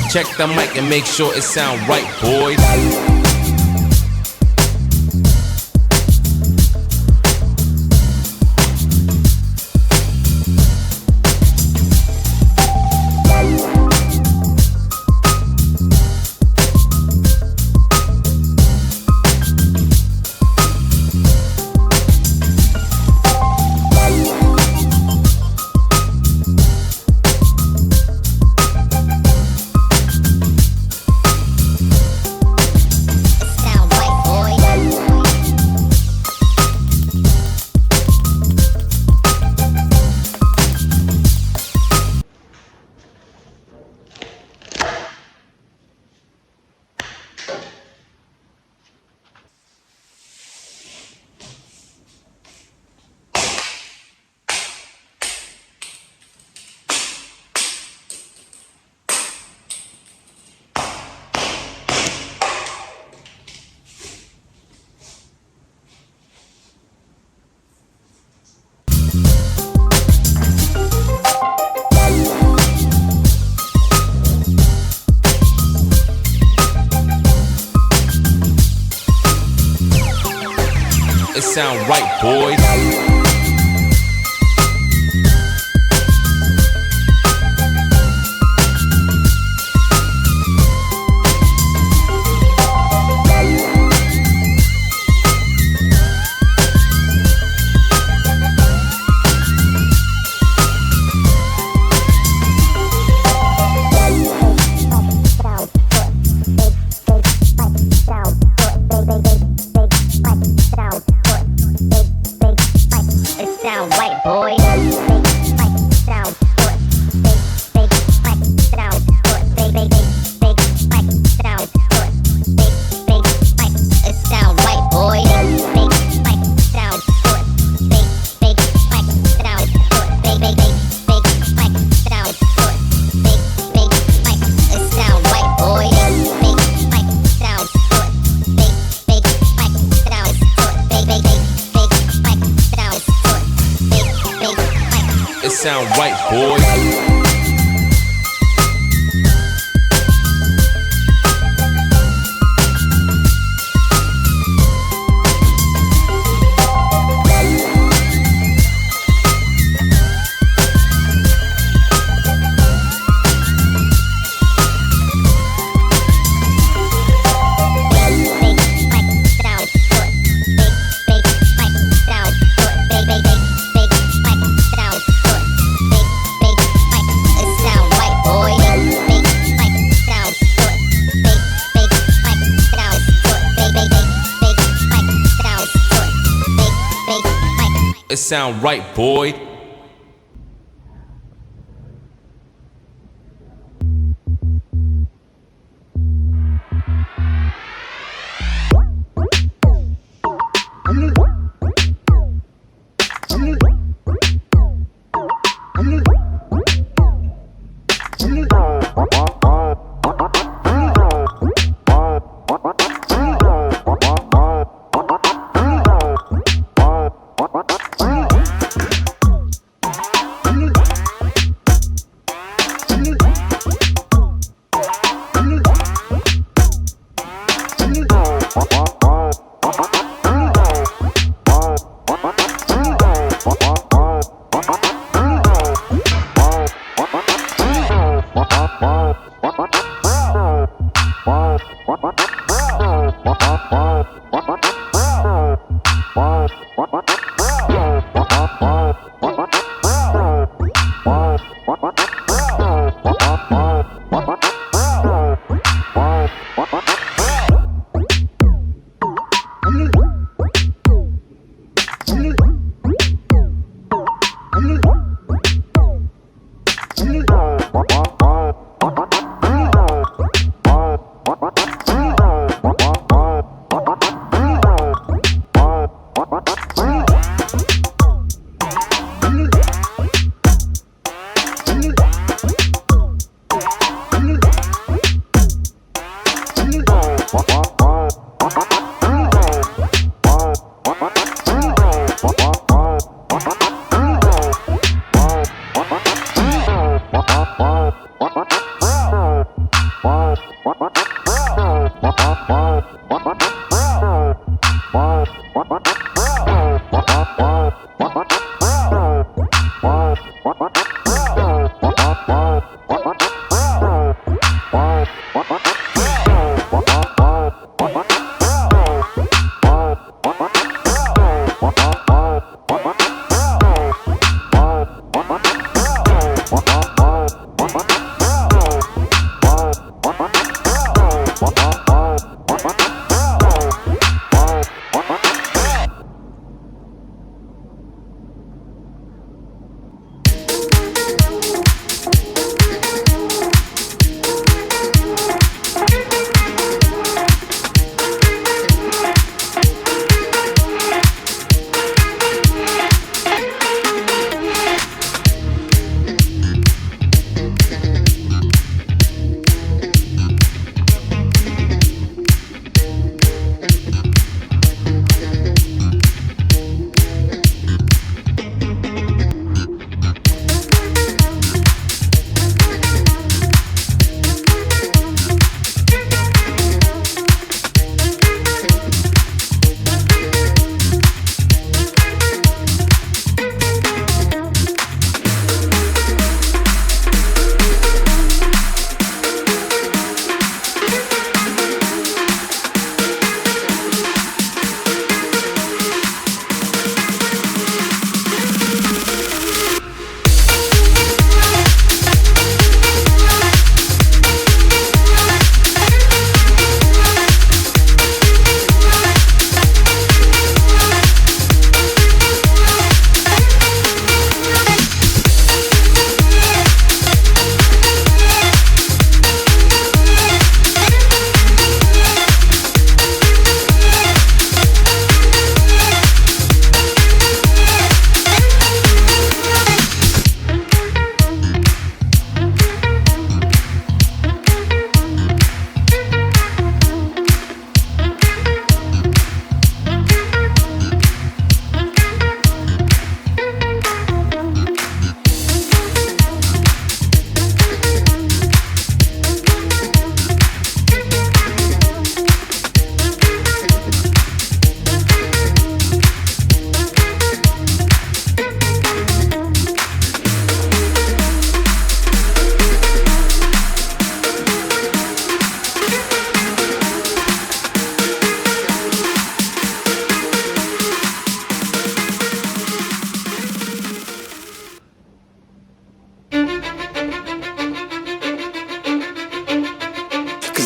Check the mic and make sure it sound right, boys. It sound right, boys. It sound right, boys. It sound right, boy.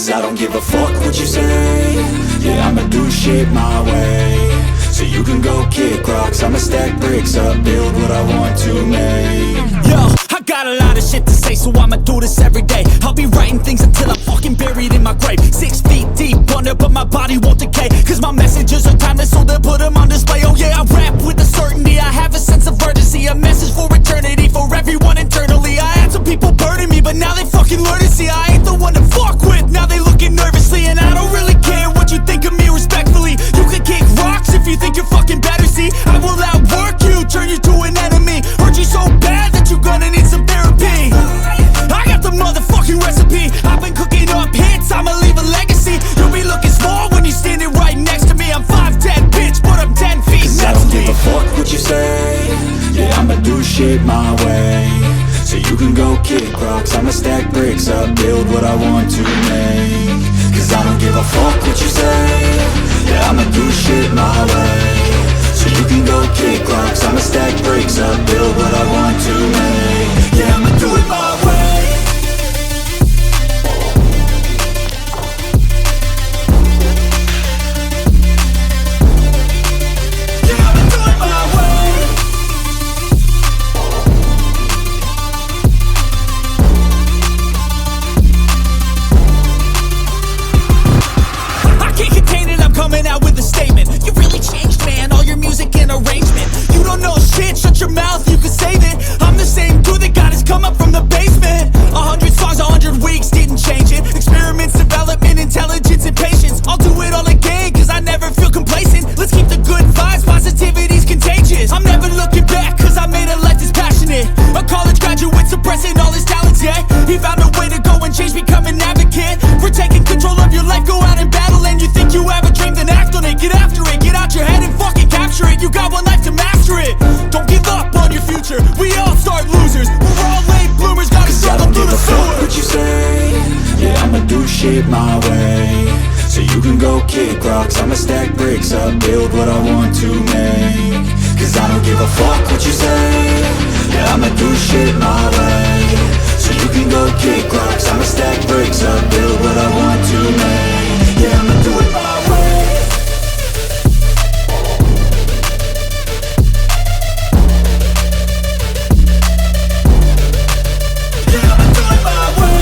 Cause I don't give a fuck what you say. Yeah, I'ma do shit my way. So you can go kick rocks, I'ma stack bricks up, build what I want to make. Yo, I got a lot of shit to say, so I'ma do this every day. I'll be writing things until I'm fucking buried in my grave. 6 feet deep under, but my body won't decay. Cause my messages are timeless, so they'll put them on display. Oh yeah, I rap with a certainty, I have a sense of urgency. A message for eternity, for everyone internally. I had some people burning me, but now they fucking learn to see I ain't the one to fuck with, now they looking nervously. And I don't really care what you think of me, respectfully. You can kick rocks if you think you're fucking better, see. I will outwork you, turn you to an enemy. Hurt you so bad that you're gonna need some therapy. I got the motherfucking recipe. I've been cooking up hits, I'ma leave a legacy. You'll be looking small when you're standing right next to me. I'm 5'10", bitch, but I'm 10 feet. Cause I don't give a fuck what you say. Yeah, I'ma do shit my way. So you can go kick rocks, I'ma stack bricks up, build what I want to make. Cause I don't give a fuck what you say. Yeah, I'ma do shit my way. So you can go kick rocks, I'ma stack bricks up, build what I want to make. Yeah, I'ma do it my way. Yeah, I'ma do it my way. I can't contain it, I'm coming out with a statement. You really changed, man, all your music and arrangement. You don't know shit, shut your mouth, you can save it. I'm the same dude that got his come up from the basement. 100 songs, 100 weeks, didn't change it. Experiments, development, intelligence, and patience. I'll do it all again, cause I never feel complacent. Let's keep the good vibes, positivity's contagious. I'm never looking back, cause I made a life that's passionate. A college graduate suppressing all his talents, yeah. He found a way to go and change, become an advocate. For taking control of your life, go out and battle. And you think you have a dream, then act on it. Get after it, get out your head and fucking capture it. You got one life to master it. Don't give up on your future, we all start losers. We're all late bloomers, gotta struggle through the fuck sewer. what you say. Yeah, I'ma do shit my way. So you can go kick rocks, I'ma stack bricks up, build what I want to make. Cause I don't give a fuck what you say. Yeah, I'ma do shit my way. So you can go kick rocks, I'ma stack bricks up, build what I want to make. Yeah, I'ma do it my way. Yeah, I'ma do it my way.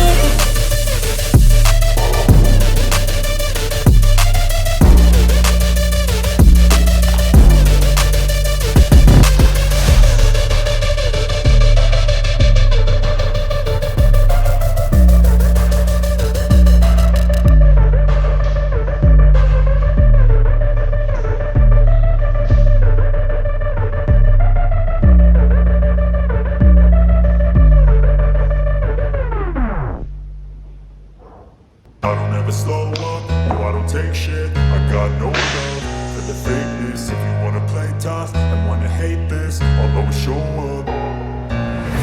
I don't ever slow up, no I don't take shit. I got no love for the fakeness. If you wanna play tough and wanna hate this, I'll always show up.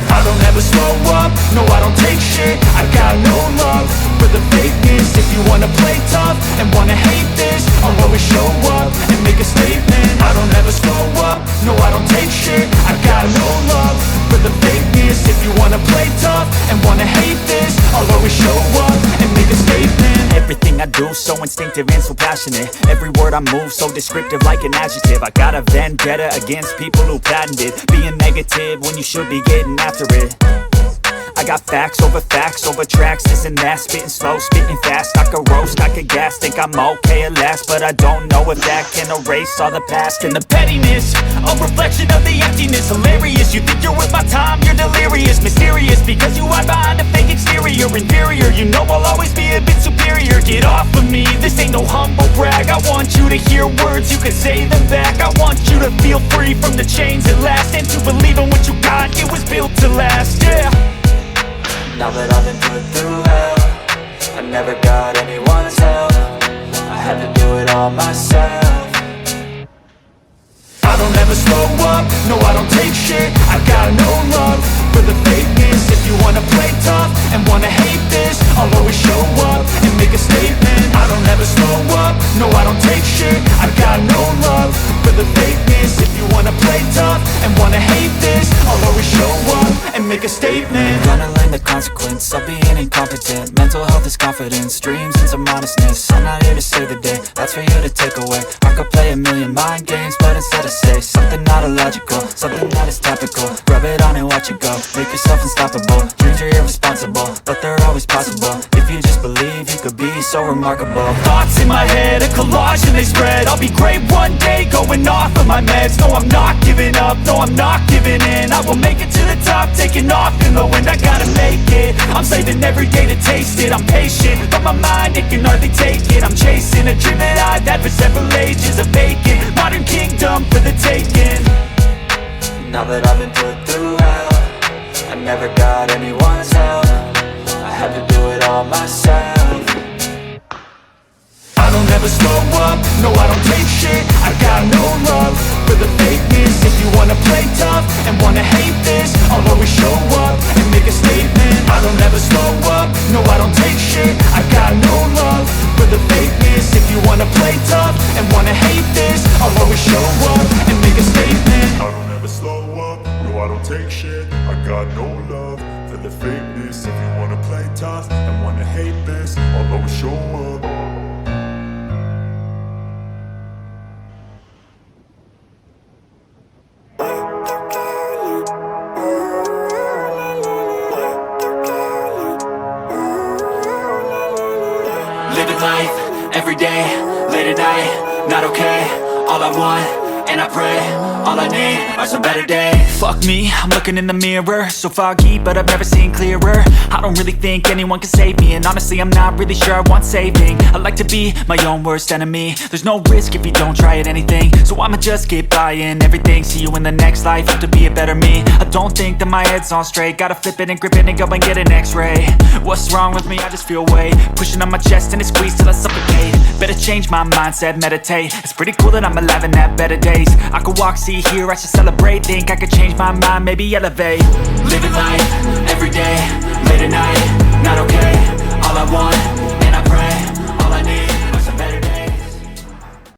I don't ever slow up, no I don't take shit. I got no love for the fakeness. If you wanna play tough and wanna hate this, I'll always show up and make a statement. I don't ever slow up, no I don't take shit. I got no love for the fakeness. If you wanna play tough and wanna hate this, I'll always show up and make a statement. Everything I do so instinctive and so passionate. Every word I move so descriptive like an adjective. I got a vendetta against people who patented being negative when you should be getting after it. I got facts over tracks, this and that. Spitting slow, spitting fast. I could roast, I could gas. Think I'm okay at last, but I don't know if that can erase all the past. And the pettiness, a reflection of the emptiness. Hilarious, you think you're worth my time, you're delirious. Mysterious, because you hide behind a fake exterior. Inferior, you know I'll always be a bit superior. Get off of me, this ain't no humble brag. I want you to hear words, you can say them back. I want you to feel free from the chains at last, and to believe in what you got, it was built to last, yeah. Now that I've been put through hell, I never got anyone's help. I had to do it all myself. I don't ever slow up, no I don't take shit. I got no love for the fakeness. If you wanna play tough and wanna hate this, I'll always show up and make a statement. I don't ever slow up, no I don't take shit. I got no love for the fakeness. If you wanna play tough and wanna hate this, I'll always show up and make a statement. Gonna learn the consequence of being incompetent. Mental health this confidence, dreams and some honestness. I'm not here to save the day, that's for you to take away. I could play a million mind games, but instead I say something not illogical, something that is topical. Rub it on and watch it go, make yourself unstoppable. Dreams are irresponsible, but they're always possible. If you just believe, you could be so remarkable. Thoughts in my head, a collage and they spread. I'll be great one day, going off of my meds. No, I'm not giving up, no, I'm not giving in. I will make it to the top, taking off in the wind. I gotta make it, I'm saving every day to taste it. I'm patient, but my mind, it can hardly take it. I'm chasing a dream that I've had for several ages. A vacant, modern kingdom for the taking. Now that I've been put through hell, I never got anyone's help, I had to do it all myself. I don't ever slow up, no I don't take shit. I got no love for the fakeness. If you wanna play tough and wanna hate this, I'll always show up and make a statement. I don't ever slow up, no I don't take shit. I got no love for the fakeness. If you wanna play tough and wanna hate this, I'll always show up and make a statement. I don't ever slow up, no I don't take shit. I got no love for the fakeness. If you wanna play tough and wanna hate this, I'll always show up. Living life, every day, late at night, not okay. All I want, and I pray, all I need are some better days. Fuck me, I'm looking in the mirror, so foggy, but I've never seen clearer. I don't really think anyone can save me, and honestly I'm not really sure I want saving. I like to be my own worst enemy. There's no risk if you don't try at anything, so I'ma just keep buying everything. See you in the next life, hope to be a better me. I don't think that my head's on straight, gotta flip it and grip it and go and get an x-ray. What's wrong with me? I just feel weight pushing on my chest and it squeezes till I suffocate. Better change my mindset, meditate. It's pretty cool that I'm alive and have better days. I could walk, see, hear, I should celebrate. Think I could change my mind, maybe elevate. Living life, every day, late at night, not okay.